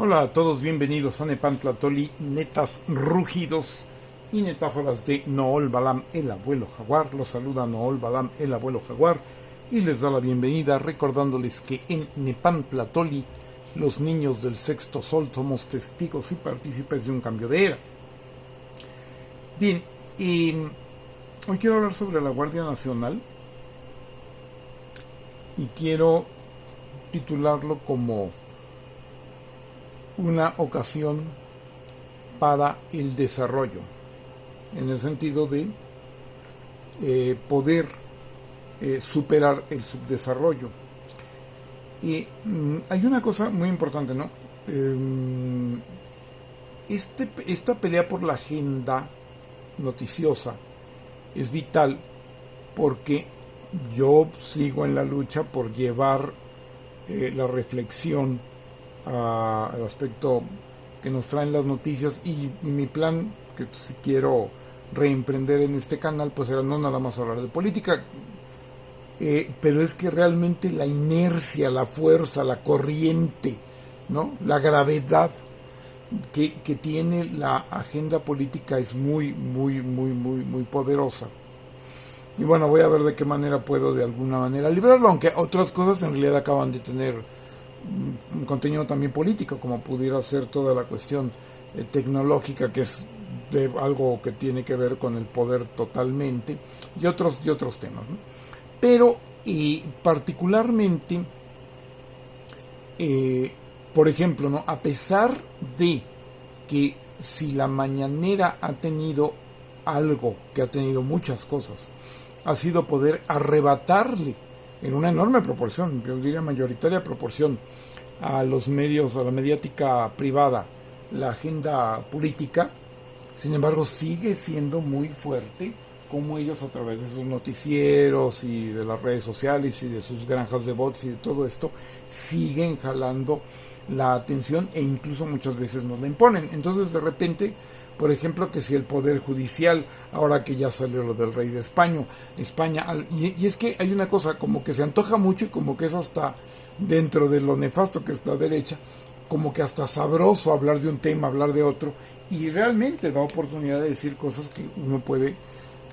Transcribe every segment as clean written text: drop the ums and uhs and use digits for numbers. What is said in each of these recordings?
Hola a todos, bienvenidos a Nepantlatoli, netas rugidos y metáforas de Nool Balam, el abuelo jaguar. Los saluda Nool Balam, el abuelo jaguar, y les da la bienvenida recordándoles que en Nepantlatoli los niños del sexto sol somos testigos y partícipes de un cambio de era. Bien, hoy quiero hablar sobre la Guardia Nacional y quiero titularlo como una ocasión para el desarrollo, en el sentido de poder superar el subdesarrollo. Y hay una cosa muy importante, ¿no? Esta pelea por la agenda noticiosa es vital porque yo sigo en la lucha por llevar la reflexión al aspecto que nos traen las noticias, y mi plan, que si quiero reemprender en este canal, pues era no nada más hablar de política, pero es que realmente la inercia, la fuerza, la corriente, ¿no? La gravedad que tiene la agenda política es muy poderosa. Y bueno, voy a ver de qué manera puedo de alguna manera librarlo, aunque otras cosas en realidad acaban de tener un contenido también político, como pudiera ser toda la cuestión tecnológica, que es de algo que tiene que ver con el poder totalmente, y otros temas, ¿no? Pero particularmente, por ejemplo, ¿no? A pesar de que si la mañanera ha tenido algo, que ha tenido muchas cosas, ha sido poder arrebatarle en una enorme proporción, yo diría mayoritaria proporción, a los medios, a la mediática privada, la agenda política. Sin embargo, sigue siendo muy fuerte como ellos, a través de sus noticieros y de las redes sociales y de sus granjas de bots y de todo esto, siguen jalando la atención e incluso muchas veces nos la imponen. Entonces, de repente, por ejemplo, que si el Poder Judicial, ahora que ya salió lo del rey de España, y es que hay una cosa, como que se antoja mucho y como que es hasta, dentro de lo nefasto que es la derecha, como que hasta sabroso hablar de un tema, hablar de otro, y realmente da oportunidad de decir cosas que uno puede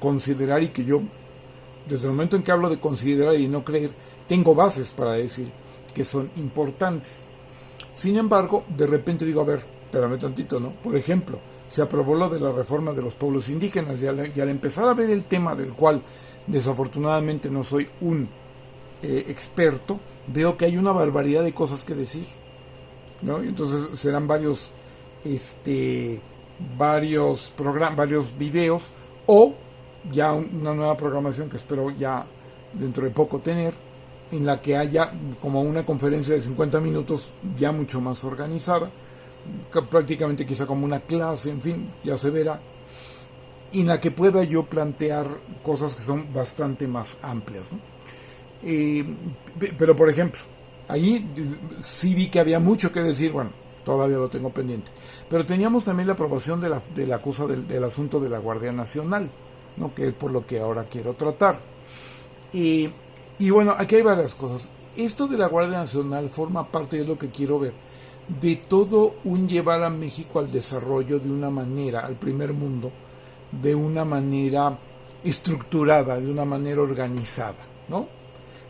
considerar, y que yo, desde el momento en que hablo de considerar y no creer, tengo bases para decir que son importantes. Sin embargo, de repente digo, a ver, espérame tantito, ¿no? Por ejemplo, se aprobó lo de la reforma de los pueblos indígenas, y al empezar a ver el tema, del cual desafortunadamente no soy un experto, veo que hay una barbaridad de cosas que decir, ¿no? Y entonces serán varios videos, o ya una nueva programación que espero ya dentro de poco tener, en la que haya como una conferencia de 50 minutos ya mucho más organizada, prácticamente quizá como una clase, en fin, ya se verá, en la que pueda yo plantear cosas que son bastante más amplias, ¿no? Pero por ejemplo, ahí sí vi que había mucho que decir. Bueno, todavía lo tengo pendiente, pero teníamos también la aprobación de la cosa del asunto de la Guardia Nacional, ¿no? Que es por lo que ahora quiero tratar. Y bueno, aquí hay varias cosas. Esto de la Guardia Nacional forma parte de lo que quiero ver, de todo un llevar a México al desarrollo de una manera, al primer mundo, de una manera estructurada, de una manera organizada, ¿no?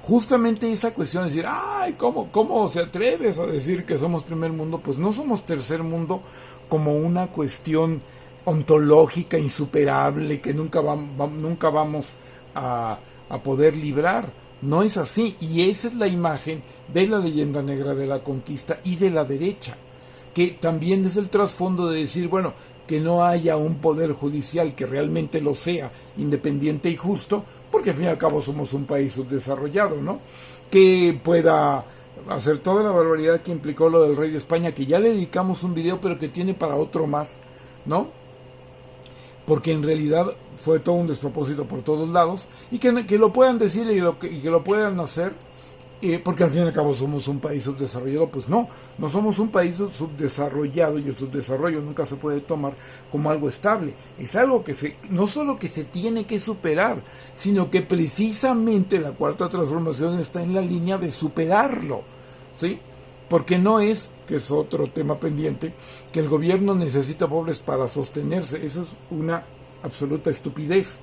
Justamente esa cuestión de decir, ay, ¿cómo se atreves a decir que somos primer mundo? Pues no somos tercer mundo como una cuestión ontológica insuperable que nunca vamos a poder librar. No es así, y esa es la imagen de la leyenda negra de la conquista y de la derecha, que también es el trasfondo de decir, bueno, que no haya un poder judicial que realmente lo sea, independiente y justo, porque al fin y al cabo somos un país subdesarrollado, ¿no? Que pueda hacer toda la barbaridad que implicó lo del rey de España, que ya le dedicamos un video, pero que tiene para otro más, ¿no? Porque en realidad fue todo un despropósito por todos lados, y que lo puedan decir y que lo puedan hacer, porque al fin y al cabo somos un país subdesarrollado. Pues no somos un país subdesarrollado, y el subdesarrollo nunca se puede tomar como algo estable. Es algo que no solo que se tiene que superar, sino que precisamente la cuarta transformación está en la línea de superarlo, ¿sí? Porque no es, que es otro tema pendiente, que el gobierno necesita pobres para sostenerse. Eso es una absoluta estupidez.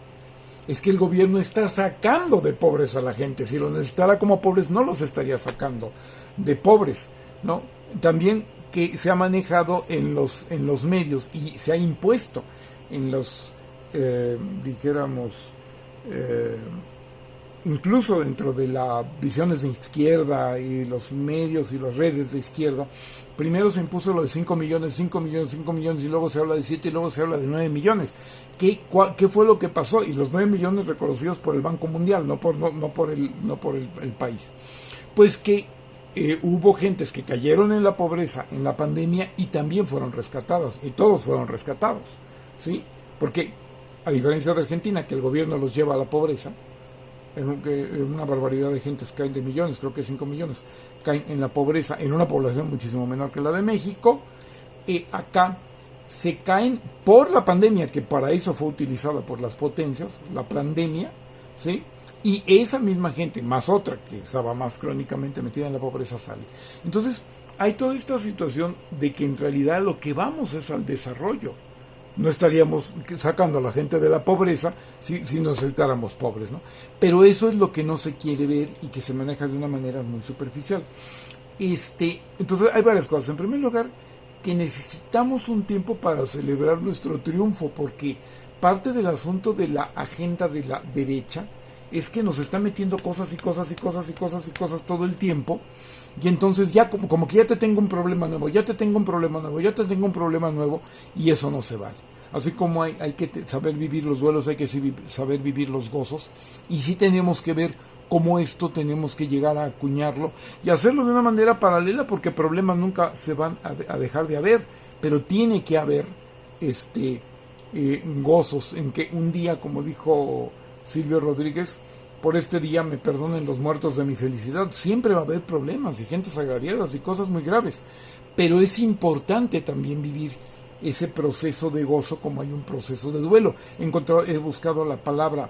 Es que el gobierno está sacando de pobres a la gente. Si los necesitara como pobres, no los estaría sacando de pobres, ¿no? También que se ha manejado en los medios y se ha impuesto en los, dijéramos, incluso dentro de las visiones de izquierda y los medios y las redes de izquierda, primero se impuso lo de 5 millones, y luego se habla de 7 y luego se habla de 9 millones. ¿Qué fue lo que pasó? Y los 9 millones reconocidos por el Banco Mundial, no por el país. Pues que hubo gentes que cayeron en la pobreza en la pandemia y también fueron rescatadas, y todos fueron rescatados, ¿sí? Porque, a diferencia de Argentina, que el gobierno los lleva a la pobreza, en una barbaridad de gentes caen de millones, creo que 5 millones, caen en la pobreza, en una población muchísimo menor que la de México, acá se caen por la pandemia, que para eso fue utilizada por las potencias, la pandemia, ¿sí? Y esa misma gente, más otra que estaba más crónicamente metida en la pobreza, sale. Entonces, hay toda esta situación de que en realidad lo que vamos es al desarrollo. No estaríamos sacando a la gente de la pobreza si nos estáramos pobres, ¿no? Pero eso es lo que no se quiere ver y que se maneja de una manera muy superficial. Entonces hay varias cosas. En primer lugar, que necesitamos un tiempo para celebrar nuestro triunfo, porque parte del asunto de la agenda de la derecha es que nos está metiendo cosas todo el tiempo, y entonces ya como que ya te tengo un problema nuevo, y eso no se vale. Así como hay que saber vivir los duelos, hay que saber vivir los gozos, y sí tenemos que ver cómo esto tenemos que llegar a acuñarlo y hacerlo de una manera paralela, porque problemas nunca se van a dejar de haber, pero tiene que haber gozos en que un día, como dijo Silvio Rodríguez, por este día me perdonen los muertos de mi felicidad. Siempre va a haber problemas y gentes agraviadas y cosas muy graves, pero es importante también vivir ese proceso de gozo como hay un proceso de duelo. He buscado la palabra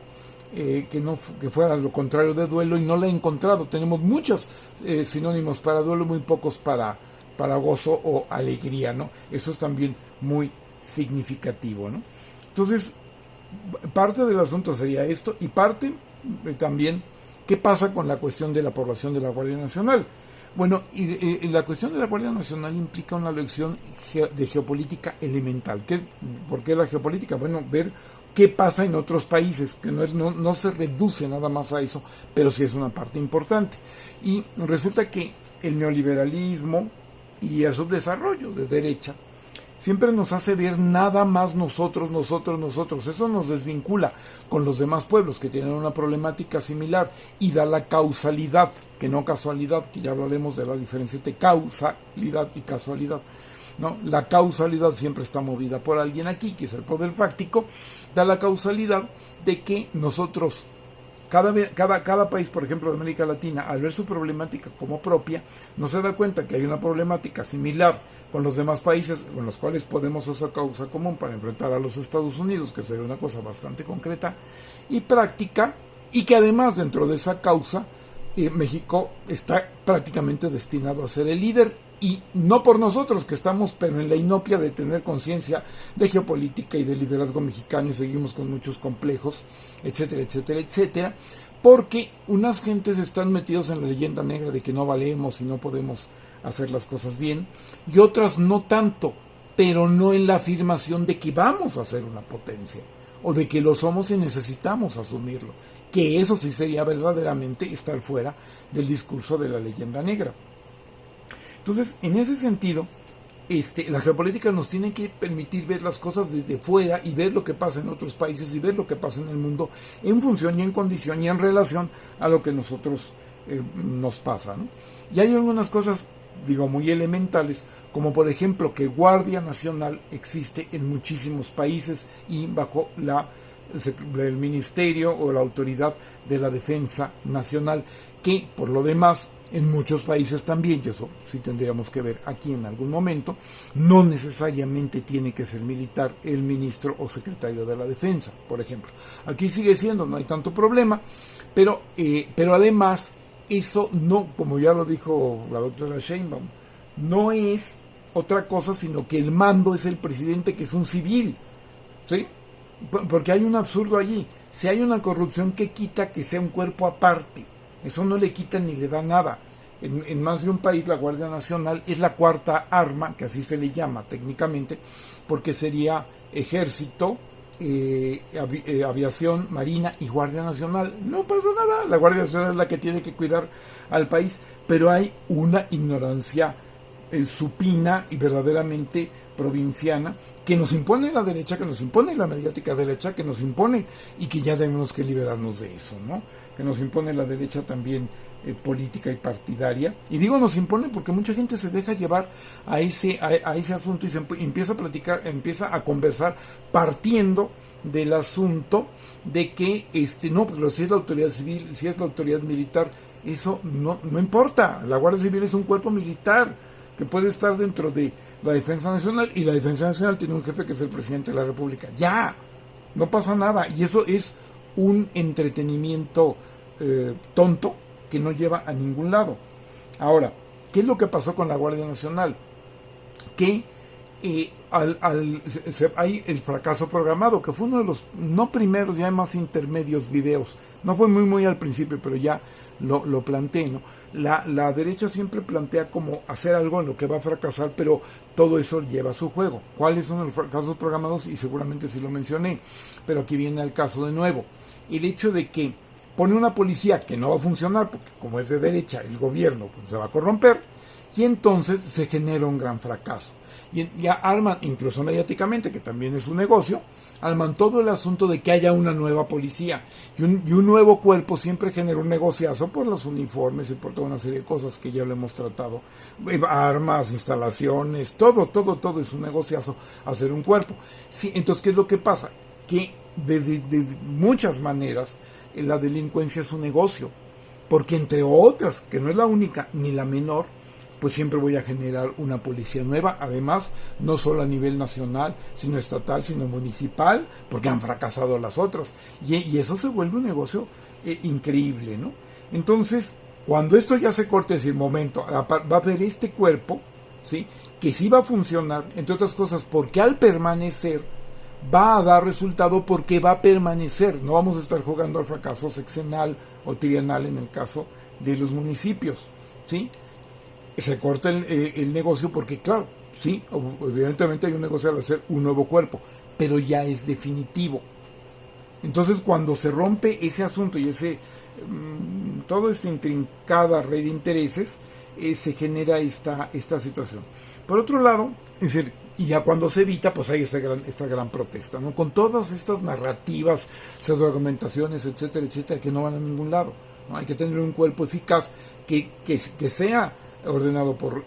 que fuera lo contrario de duelo y no la he encontrado. Tenemos muchos sinónimos para duelo, muy pocos para gozo o alegría, ¿no? Eso es también muy significativo, ¿no? Entonces, parte del asunto sería esto, y parte también qué pasa con la cuestión de la población de la Guardia Nacional. Bueno, y la cuestión de la Guardia Nacional implica una lección de geopolítica elemental. ¿Por qué la geopolítica? Bueno, ver qué pasa en otros países, que no se reduce nada más a eso, pero sí es una parte importante. Y resulta que el neoliberalismo y el subdesarrollo de derecha siempre nos hace ver nada más nosotros. Eso nos desvincula con los demás pueblos que tienen una problemática similar y da la causalidad, que no casualidad, que ya hablaremos de la diferencia entre causalidad y casualidad, ¿no? La causalidad siempre está movida por alguien aquí, que es el poder fáctico, da la causalidad de que nosotros, cada país, por ejemplo, de América Latina, al ver su problemática como propia, no se da cuenta que hay una problemática similar con los demás países con los cuales podemos hacer causa común para enfrentar a los Estados Unidos, que sería una cosa bastante concreta y práctica, y que además dentro de esa causa México está prácticamente destinado a ser el líder, y no por nosotros que estamos pero en la inopia de tener conciencia de geopolítica y de liderazgo mexicano, y seguimos con muchos complejos, etcétera, porque unas gentes están metidos en la leyenda negra de que no valemos y no podemos hacer las cosas bien, y otras no tanto, pero no en la afirmación de que vamos a ser una potencia, o de que lo somos y necesitamos asumirlo, que eso sí sería verdaderamente estar fuera del discurso de la leyenda negra. Entonces, en ese sentido, la geopolítica nos tiene que permitir ver las cosas desde fuera y ver lo que pasa en otros países y ver lo que pasa en el mundo en función y en condición y en relación a lo que nosotros nos pasa, ¿no? Y hay algunas cosas, muy elementales, como por ejemplo que Guardia Nacional existe en muchísimos países y bajo el Ministerio o la Autoridad de la Defensa Nacional, que por lo demás en muchos países también, y eso sí tendríamos que ver aquí en algún momento, no necesariamente tiene que ser militar el ministro o secretario de la Defensa, por ejemplo. Aquí sigue siendo, no hay tanto problema, pero además eso no, como ya lo dijo la doctora Sheinbaum, no es otra cosa sino que el mando es el presidente, que es un civil, ¿sí? Porque hay un absurdo allí. Si hay una corrupción, ¿qué quita que sea un cuerpo aparte? Eso no le quita ni le da nada. En más de un país la Guardia Nacional es la cuarta arma, que así se le llama técnicamente, porque sería ejército, aviación, marina y Guardia Nacional. No pasa nada, la Guardia Nacional es la que tiene que cuidar al país, pero hay una ignorancia supina y verdaderamente provinciana que nos impone la derecha, que nos impone la mediática derecha, que nos impone, y que ya tenemos que liberarnos de eso, ¿no? Que nos impone la derecha también política y partidaria. Y digo nos impone porque mucha gente se deja llevar a ese asunto y se empieza a platicar, empieza a conversar partiendo del asunto de que no, pero si es la autoridad civil, si es la autoridad militar, eso no importa. La Guardia Civil es un cuerpo militar que puede estar dentro de la Defensa Nacional, y la Defensa Nacional tiene un jefe que es el presidente de la República. Ya, no pasa nada, y eso es un entretenimiento tonto que no lleva a ningún lado. Ahora, ¿qué es lo que pasó con la Guardia Nacional? Que hay el fracaso programado, que fue uno de los, no primeros, ya más intermedios videos. No fue muy al principio, pero ya lo planteé, ¿no? La derecha siempre plantea como hacer algo en lo que va a fracasar, pero todo eso lleva a su juego. ¿Cuáles son los fracasos programados? Y seguramente sí lo mencioné, pero aquí viene el caso de nuevo. El hecho de que pone una policía que no va a funcionar, porque como es de derecha, el gobierno pues, se va a corromper, y entonces se genera un gran fracaso. Y ya arman, incluso mediáticamente, que también es un negocio, arman todo el asunto de que haya una nueva policía. Y un nuevo cuerpo siempre genera un negociazo por los uniformes y por toda una serie de cosas que ya lo hemos tratado. Armas, instalaciones, todo es un negociazo hacer un cuerpo. Sí, entonces, ¿qué es lo que pasa? Que de muchas maneras la delincuencia es un negocio. Porque entre otras, que no es la única ni la menor, pues siempre voy a generar una policía nueva, además, no solo a nivel nacional, sino estatal, sino municipal, porque han fracasado las otras, y eso se vuelve un negocio increíble, ¿no? Entonces, cuando esto ya se corte, es decir, momento, va a haber este cuerpo, ¿sí?, que sí va a funcionar, entre otras cosas, porque al permanecer, va a dar resultado porque va a permanecer, no vamos a estar jugando al fracaso sexenal o trienal en el caso de los municipios, ¿sí? Se corta el negocio porque, claro, sí, evidentemente hay un negocio al hacer un nuevo cuerpo, pero ya es definitivo. Entonces, cuando se rompe ese asunto y toda esta intrincada red de intereses, se genera esta situación. Por otro lado, es decir, y ya cuando se evita, pues hay esta gran protesta, ¿no? Con todas estas narrativas, pseudoargumentaciones, etcétera, que no van a ningún lado, ¿no? Hay que tener un cuerpo eficaz que sea ordenado por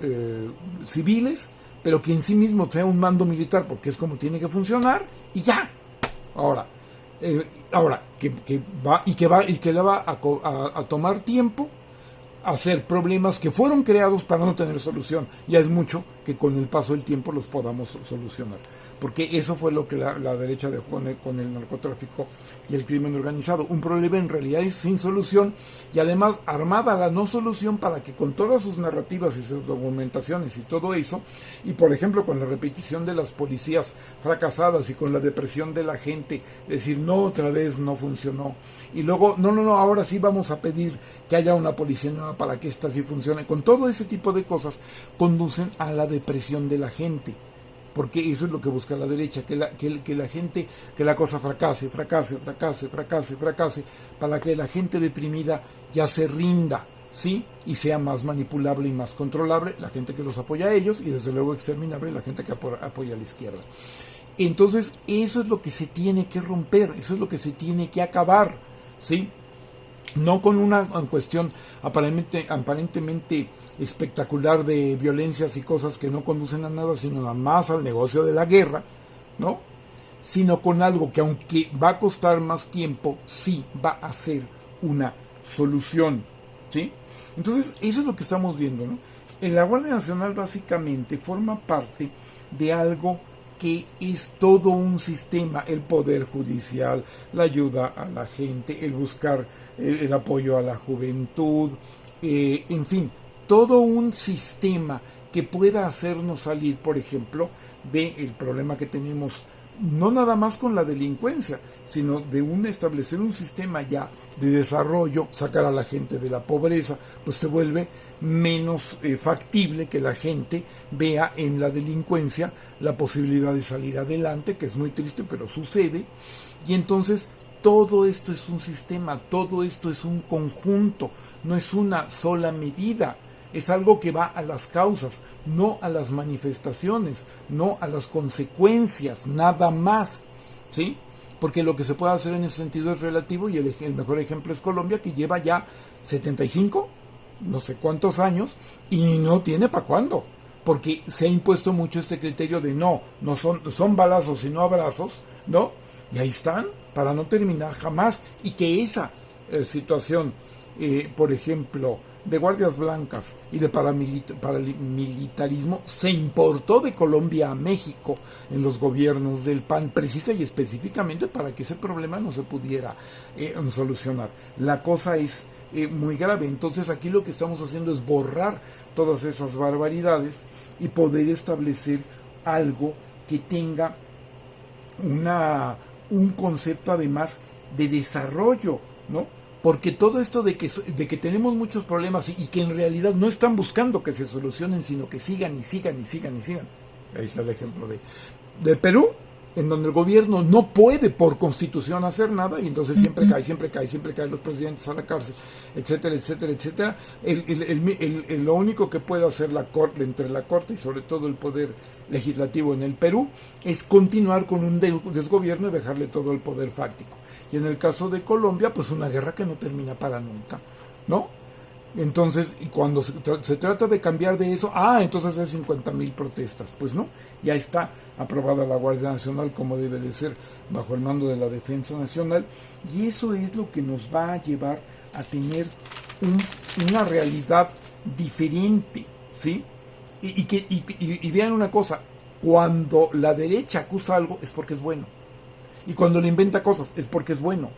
civiles, pero que en sí mismo sea un mando militar, porque es como tiene que funcionar, y ya. Ahora que le va a tomar tiempo hacer problemas que fueron creados para no tener solución. Ya es mucho que con el paso del tiempo los podamos solucionar, porque eso fue lo que la derecha dejó con el narcotráfico y el crimen organizado, un problema en realidad sin solución, y además armada la no solución para que con todas sus narrativas y sus documentaciones y todo eso, y por ejemplo con la repetición de las policías fracasadas y con la depresión de la gente, decir no, otra vez no funcionó, y luego no, ahora sí vamos a pedir que haya una policía nueva para que esta sí funcione, con todo ese tipo de cosas conducen a la depresión de la gente, porque eso es lo que busca la derecha, que la gente, que la cosa fracase, para que la gente deprimida ya se rinda, ¿sí? Y sea más manipulable y más controlable la gente que los apoya a ellos, y desde luego exterminable la gente que apoya a la izquierda. Entonces, eso es lo que se tiene que romper, eso es lo que se tiene que acabar, ¿sí? No con una cuestión aparentemente espectacular de violencias y cosas que no conducen a nada, sino nada más al negocio de la guerra, ¿no? Sino con algo que, aunque va a costar más tiempo, sí va a ser una solución, ¿sí? Entonces, eso es lo que estamos viendo, ¿no? La Guardia Nacional básicamente forma parte de algo que es todo un sistema, el poder judicial, la ayuda a la gente, el buscar el apoyo a la juventud, en fin, todo un sistema que que pueda hacernos salir, por ejemplo, del problema que tenemos, no nada más con la delincuencia, sino de establecer un sistema ya de desarrollo, sacar a la gente de la pobreza, pues se vuelve menos factible que la gente vea en la delincuencia la posibilidad de salir adelante, que es muy triste, pero sucede. Y entonces todo esto es un sistema, todo esto es un conjunto, no es una sola medida, es algo que va a las causas, no a las manifestaciones, no a las consecuencias, nada más, ¿sí? Porque lo que se puede hacer en ese sentido es relativo, y el mejor ejemplo es Colombia, que lleva ya 75, no sé cuántos años, y no tiene para cuándo, porque se ha impuesto mucho este criterio de no son balazos y no abrazos, ¿no? Y ahí están, para no terminar jamás, y que esa situación, por ejemplo, de guardias blancas y de paramilitarismo se importó de Colombia a México en los gobiernos del PAN, precisa y específicamente para que ese problema no se pudiera solucionar. La cosa es muy grave. Entonces aquí lo que estamos haciendo es borrar todas esas barbaridades y poder establecer algo que tenga un concepto además de desarrollo, ¿no? Porque todo esto de que tenemos muchos problemas y que en realidad no están buscando que se solucionen, sino que sigan y sigan y sigan y sigan. Ahí está el ejemplo de Perú, en donde el gobierno no puede por constitución hacer nada, y entonces siempre caen los presidentes a la cárcel, etcétera, etcétera, etcétera. Lo único que puede hacer la corte, entre la corte y sobre todo el poder legislativo en el Perú, es continuar con un desgobierno y dejarle todo el poder fáctico. Y en el caso de Colombia, pues una guerra que no termina para nunca, ¿no? Entonces, y cuando se trata de cambiar de eso, entonces hay 50,000 protestas. Pues no, ya está aprobada la Guardia Nacional como debe de ser, bajo el mando de la Defensa Nacional, y eso es lo que nos va a llevar a tener una realidad diferente, ¿sí? Y vean una cosa, cuando la derecha acusa algo es porque es bueno, y cuando le inventa cosas es porque es bueno.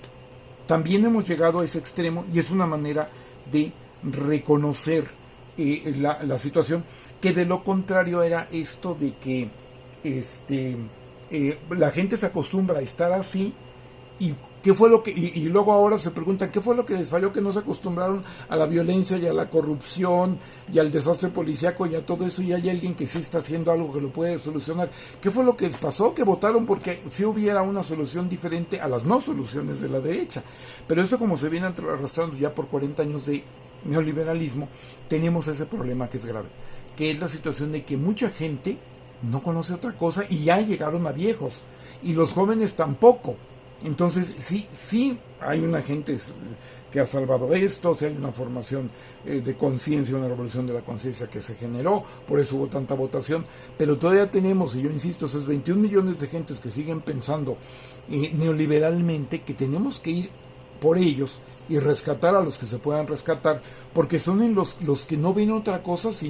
También hemos llegado a ese extremo, y es una manera de reconocer la situación, que de lo contrario era esto de que la gente se acostumbra a estar así, y qué fue lo que y luego ahora se preguntan qué fue lo que les falló, que no se acostumbraron a la violencia y a la corrupción y al desastre policíaco y a todo eso, y hay alguien que sí está haciendo algo que lo puede solucionar. ¿Qué fue lo que les pasó? Que votaron porque si hubiera una solución diferente a las no soluciones de la derecha. Pero eso, como se viene arrastrando ya por 40 años de neoliberalismo, tenemos ese problema que es grave, que es la situación de que mucha gente no conoce otra cosa y ya llegaron a viejos, y los jóvenes tampoco. Entonces sí hay una gente que ha salvado esto, hay una formación de conciencia, una revolución de la conciencia que se generó, por eso hubo tanta votación, pero todavía tenemos, y yo insisto, esos 21 millones de gentes que siguen pensando neoliberalmente, que tenemos que ir por ellos y rescatar a los que se puedan rescatar, porque son los que no ven otra cosa sino